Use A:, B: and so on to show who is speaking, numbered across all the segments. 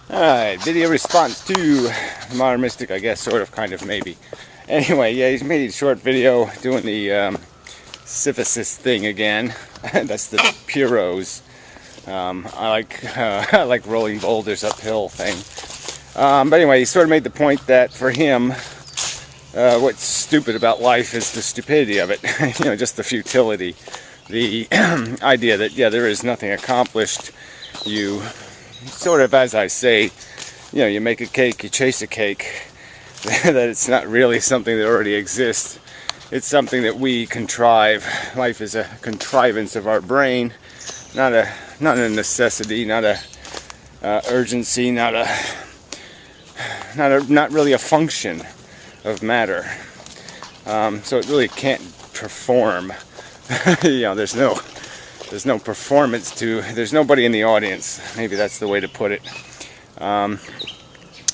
A: Alright, video response to Modern Mystic, I guess, sort of, kind of, maybe. Anyway, yeah, he's made a short video doing the syphilis thing again. That's the Puros. I like rolling boulders uphill thing. But anyway, he sort of made the point that for him, what's stupid about life is the stupidity of it. You know, just the futility. The idea that, yeah, there is nothing accomplished. You sort of, as I say, you know, you make a cake, you chase a cake. That it's not really something that already exists. It's something that we contrive. Life is a contrivance of our brain, not a necessity, not a urgency, not really a function of matter. So it really can't perform. You know, there's no performance to. There's nobody in the audience. Maybe that's the way to put it.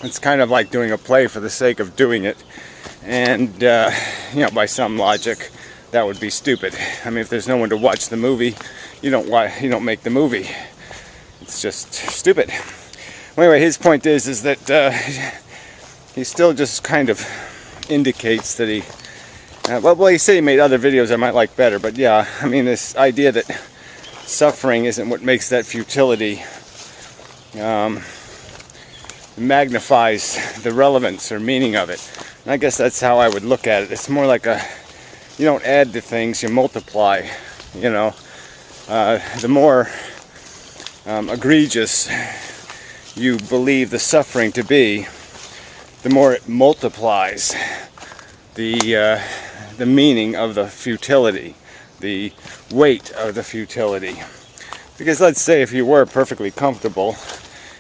A: It's kind of like doing a play for the sake of doing it, and you know, by some logic, that would be stupid. I mean, if there's no one to watch the movie, you don't make the movie. It's just stupid. Well, anyway, his point is that he still just kind of indicates that he. Well, he said he made other videos I might like better, but yeah, I mean, this idea that suffering isn't what makes that futility. Magnifies the relevance or meaning of it. And I guess that's how I would look at it. It's more like you don't add to things, you multiply. You know, the more egregious you believe the suffering to be, the more it multiplies the meaning of the futility, the weight of the futility. Because let's say if you were perfectly comfortable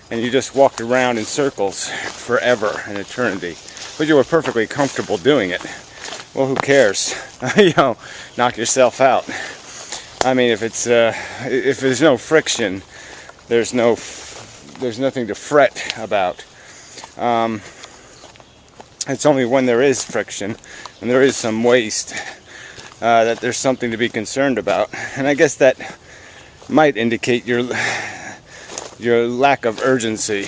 A: and you just walked around in circles forever, an eternity, but you were perfectly comfortable doing it, well, who cares? You know, knock yourself out. I mean, if there's no friction, there's nothing to fret about. It's only when there is friction and there is some waste that there's something to be concerned about. And I guess that might indicate your lack of urgency.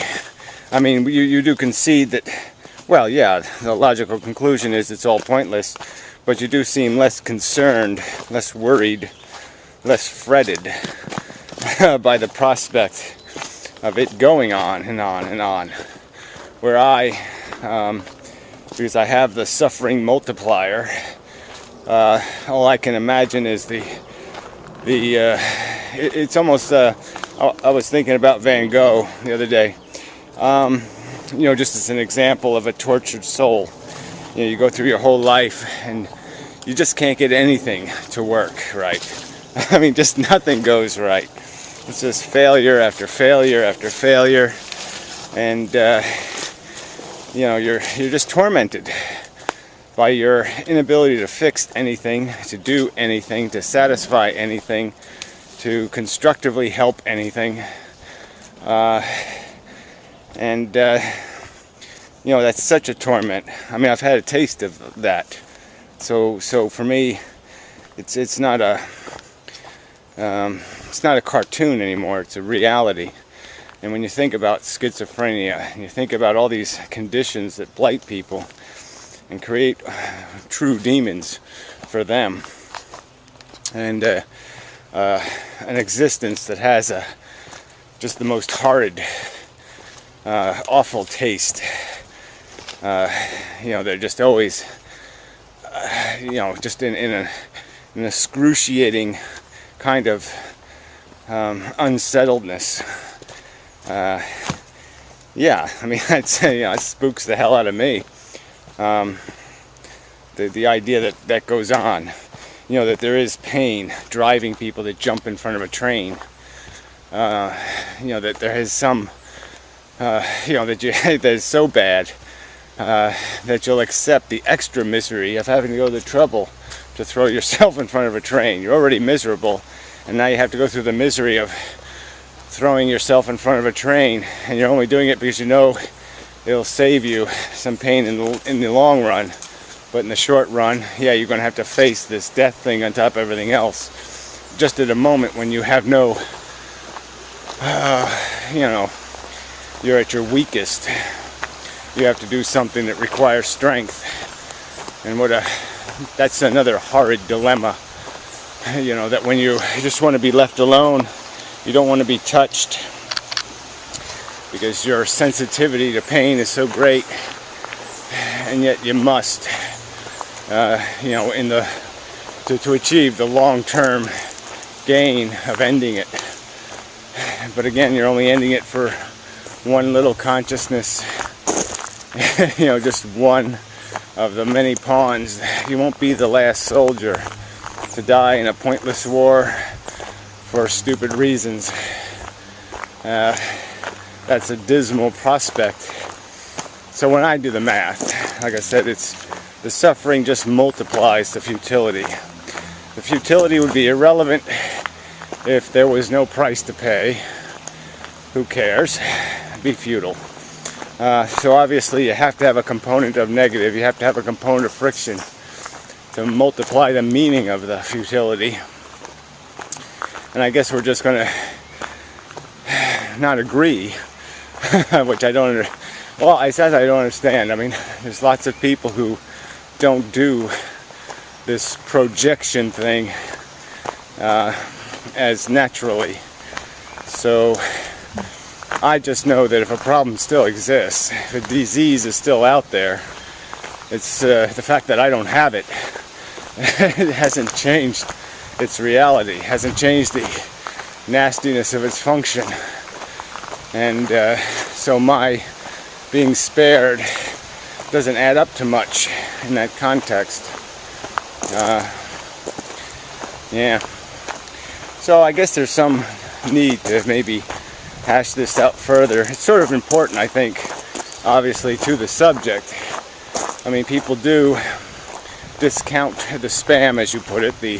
A: I mean, you do concede that, well, yeah, the logical conclusion is it's all pointless, but you do seem less concerned, less worried, less fretted by the prospect of it going on and on and on. Where because I have the suffering multiplier, all I can imagine is it's almost, I was thinking about Van Gogh the other day, you know, just as an example of a tortured soul. You know, you go through your whole life and you just can't get anything to work right. I mean, just nothing goes right. It's just failure after failure after failure, and you know, you're just tormented by your inability to fix anything, to do anything, to satisfy anything, to constructively help anything, and you know, that's such a torment. I mean, I've had a taste of that, so for me, it's not a cartoon anymore. It's a reality. And when you think about schizophrenia, and you think about all these conditions that blight people and create true demons for them, and an existence that has just the most horrid, awful taste. You know, they're just always, you know, just in an excruciating kind of unsettledness. Yeah, I mean, I'd say, you know, it spooks the hell out of me. The idea that goes on, you know, that there is pain driving people to jump in front of a train. You know, that there is some, you know, that is so bad that you'll accept the extra misery of having to go to the trouble to throw yourself in front of a train. You're already miserable, and now you have to go through the misery of throwing yourself in front of a train, and you're only doing it because you know it'll save you some pain in the long run. But in the short run, yeah, you're going to have to face this death thing on top of everything else, just at a moment when you have no, you know, you're at your weakest, you have to do something that requires strength. And that's another horrid dilemma, you know, that when you just want to be left alone, you don't want to be touched because your sensitivity to pain is so great, and yet you must, you know, to achieve the long-term gain of ending it. But again, you're only ending it for one little consciousness, you know, just one of the many pawns. You won't be the last soldier to die in a pointless war for stupid reasons. That's a dismal prospect. So when I do the math, like I said, the suffering just multiplies the futility. The futility would be irrelevant if there was no price to pay. Who cares? It'd be futile. So obviously you have to have a component of negative. You have to have a component of friction to multiply the meaning of the futility. And I guess we're just going to not agree, which I don't well, I said I don't understand. I mean, there's lots of people who don't do this projection thing as naturally. So I just know that if a problem still exists, if a disease is still out there, it's the fact that I don't have it. It hasn't changed its reality, hasn't changed the nastiness of its function. And so my being spared doesn't add up to much in that context. Yeah. So I guess there's some need to maybe hash this out further. It's sort of important, I think, obviously, to the subject. I mean, people do discount the spam, as you put it, the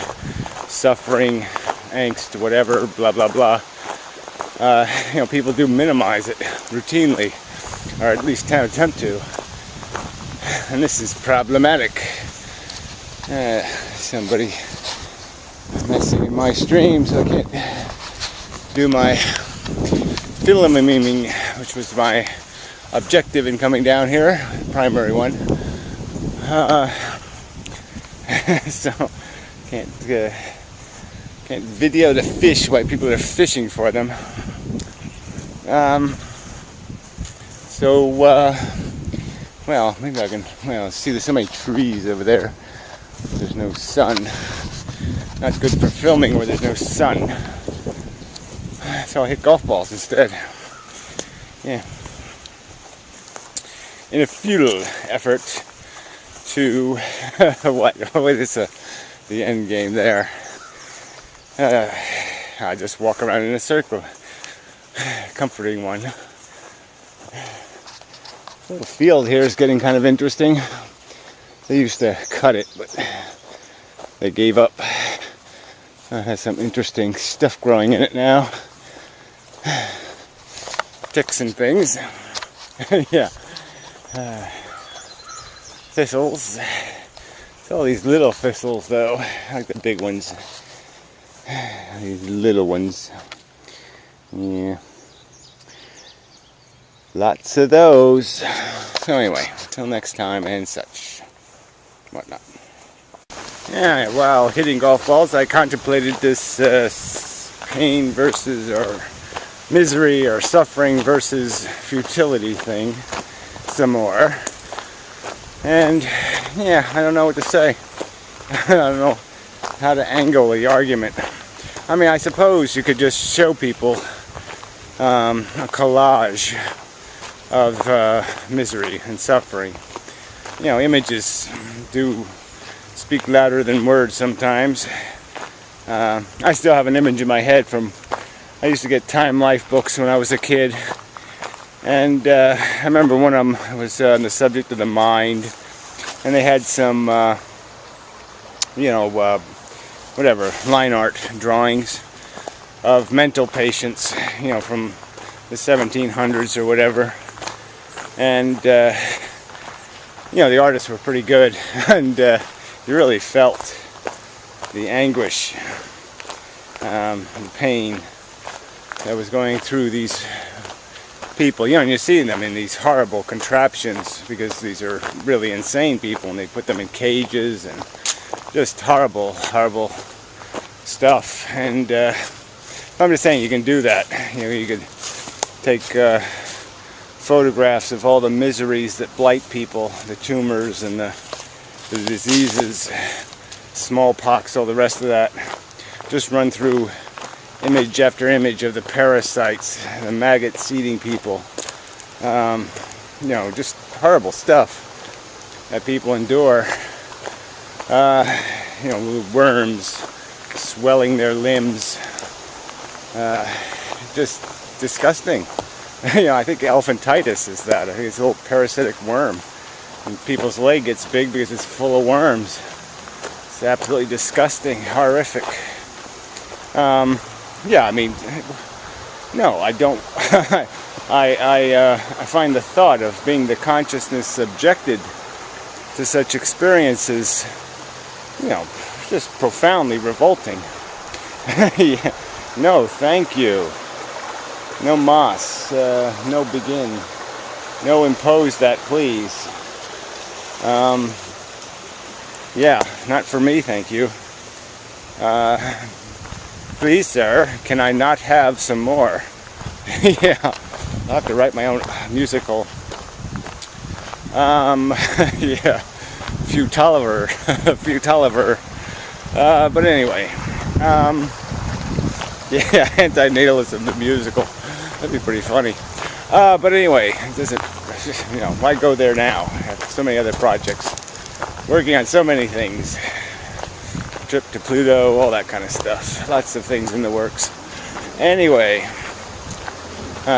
A: suffering, angst, whatever, blah, blah, blah. You know, people do minimize it routinely, or at least attempt to. And this is problematic. Somebody messing in my stream, so I can't do my filming, which was my objective in coming down here, primary one. So can't video the fish while people are fishing for them. Well, maybe I can, see there's so many trees over there. There's no sun. Not good for filming where there's no sun. So I'll hit golf balls instead. Yeah. In a futile effort to, what is the end game there? I just walk around in a circle. Comforting one. The little field here is getting kind of interesting. They used to cut it, but they gave up. It has some interesting stuff growing in it now. Ticks and things. Yeah. Thistles. It's all these little thistles, though. I like the big ones. These little ones. Yeah. Lots of those. So anyway, until next time and such. Whatnot. Yeah, while hitting golf balls, I contemplated this pain versus, or misery or suffering versus futility thing some more. And yeah, I don't know what to say. I don't know how to angle the argument. I mean, I suppose you could just show people a collage of misery and suffering. You know, images do speak louder than words sometimes. I still have an image in my head from, I used to get Time Life books when I was a kid. And I remember one of them was on the subject of the mind. And they had some, whatever, line art drawings of mental patients, from the 1700s or whatever. And, the artists were pretty good. And you really felt the anguish, the pain that was going through these people, you know, and you see them in these horrible contraptions because these are really insane people, and they put them in cages and just horrible, horrible stuff. And I'm just saying, you can do that. You know, you could take photographs of all the miseries that blight people, the tumors and the diseases, smallpox, all the rest of that. Just run through image after image of the parasites, the maggots eating people. You know, just horrible stuff that people endure. You know, worms swelling their limbs. Just disgusting. You know, I think elephantitis is that. I think it's a little parasitic worm. And people's leg gets big because it's full of worms. It's absolutely disgusting, horrific. Yeah, I mean, no, I don't. I find the thought of being the consciousness subjected to such experiences, you know, just profoundly revolting. Yeah. No, thank you. No mas. No begin. No impose that, please. Yeah, not for me, thank you. Please, sir, can I not have some more? Yeah, I'll have to write my own musical. Yeah, futiliver, futiliver. But anyway, yeah, antinatalism, the musical. That'd be pretty funny. But anyway, it doesn't, you know, why go there now? I have so many other projects, working on so many things. Trip to Pluto, all that kind of stuff. Lots of things in the works. Anyway,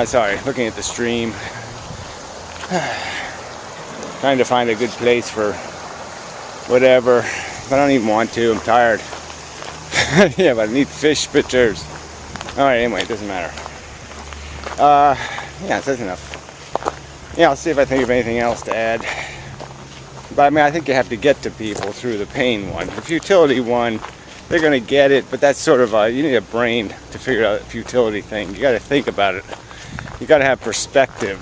A: sorry, looking at the stream. Trying to find a good place for whatever. But I don't even want to, I'm tired. Yeah, but I need fish pictures. Alright, anyway, it doesn't matter. Yeah, that's enough. Yeah, I'll see if I think of anything else to add. But I mean, I think you have to get to people through the pain one. The futility one, they're going to get it, but that's sort of you need a brain to figure out the futility thing. You got to think about it. You got to have perspective.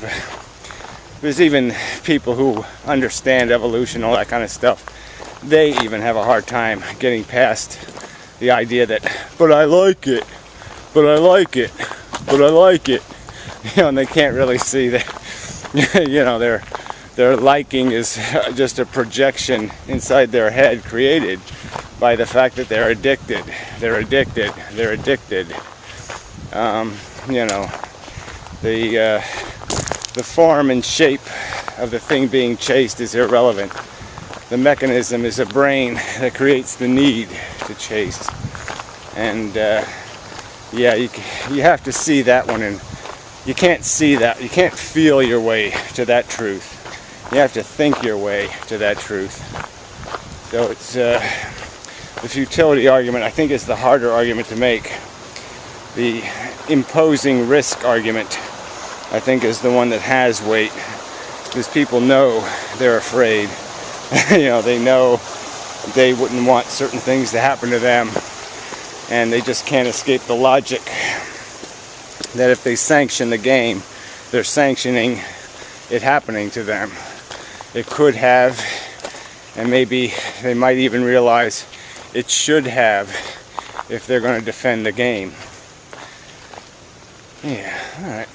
A: There's even people who understand evolution, all that kind of stuff. They even have a hard time getting past the idea that, but I like it, but I like it, but I like it. You know, and they can't really see that, you know, their liking is just a projection inside their head created by the fact that they're addicted. They're addicted. They're addicted. You know, the form and shape of the thing being chased is irrelevant. The mechanism is a brain that creates the need to chase. And yeah, you have to see that one, and you can't see that. You can't feel your way to that truth. You have to think your way to that truth. So it's the futility argument, I think, is the harder argument to make. The imposing risk argument, I think, is the one that has weight, because people know they're afraid. You know, they know they wouldn't want certain things to happen to them, and they just can't escape the logic that if they sanction the game, they're sanctioning it happening to them. It could have, and maybe they might even realize it should have if they're going to defend the game. Yeah, alright,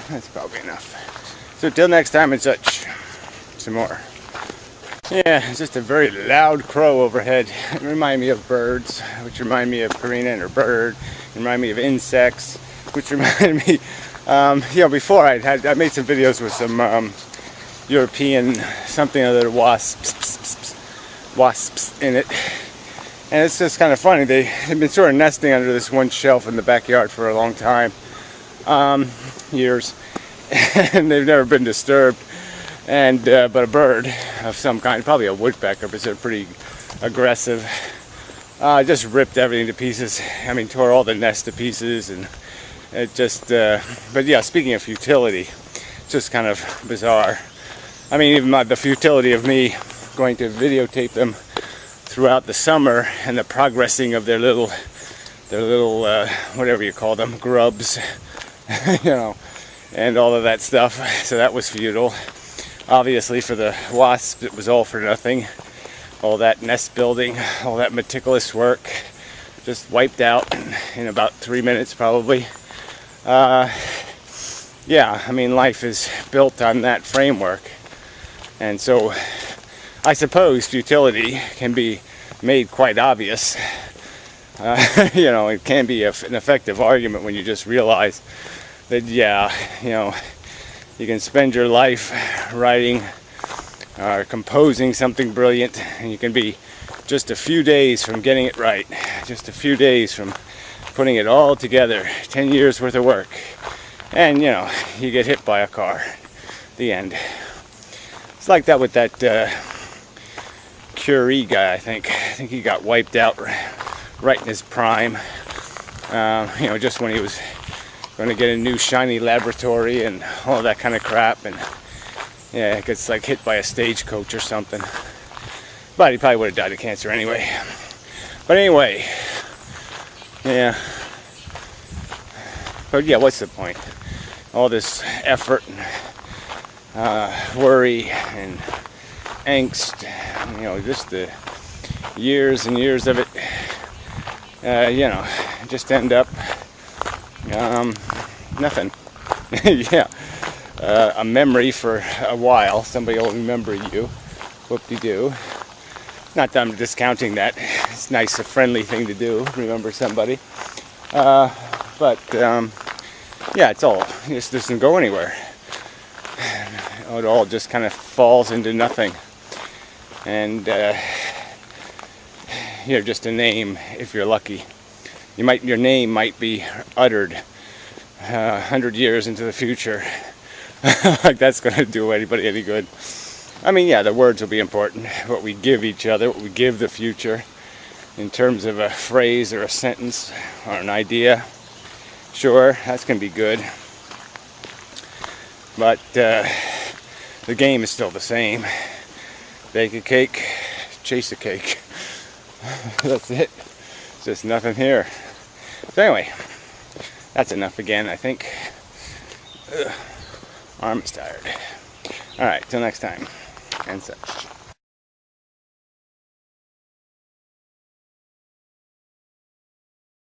A: that's probably enough. So till next time and such, some more. Yeah, it's just a very loud crow overhead. It reminds me of birds, which remind me of Karina and her bird. It remind me of insects, which remind me, you know, before I made some videos with some European something other wasps in it, and it's just kind of funny. They've been sort of nesting under this one shelf in the backyard for a long time, years, and they've never been disturbed. And but a bird of some kind, probably a woodpecker, because they're pretty aggressive, just ripped everything to pieces. I mean, tore all the nest to pieces, and it just. But yeah, speaking of futility, it's just kind of bizarre. I mean, even the futility of me going to videotape them throughout the summer and the progressing of their little whatever you call them, grubs. You know, and all of that stuff. So that was futile. Obviously for the wasps it was all for nothing. All that nest building, all that meticulous work, just wiped out in about 3 minutes probably. Yeah, I mean, life is built on that framework. And so I suppose futility can be made quite obvious. You know, it can be an effective argument when you just realize that, yeah, you know, you can spend your life writing or composing something brilliant, and you can be just a few days from getting it right, just a few days from putting it all together, 10 years worth of work, and you know, you get hit by a car. The end. It's like that with that Curie guy. I think he got wiped out right in his prime. You know, just when he was going to get a new shiny laboratory and all that kind of crap, and yeah, it gets like hit by a stagecoach or something. But he probably would have died of cancer anyway. But anyway, yeah. But yeah, what's the point? All this effort and worry and angst, you know, just the years and years of it, you know, just end up nothing. Yeah, a memory for a while. Somebody will remember you. Whoop-de-doo. Not that I'm discounting that. It's nice, a friendly thing to do, remember somebody. But yeah, it's all, it just doesn't go anywhere. It all just kind of falls into nothing. And you're just a name if you're lucky. Your name might be uttered 100 years into the future. Like that's going to do anybody any good. I mean, yeah, the words will be important. What we give each other, what we give the future in terms of a phrase or a sentence or an idea. Sure, that's going to be good. But the game is still the same. Bake a cake, chase a cake. That's it. It's just nothing here. So anyway, that's enough again, I think. Ugh. Arm is tired. Alright, till next time. And such.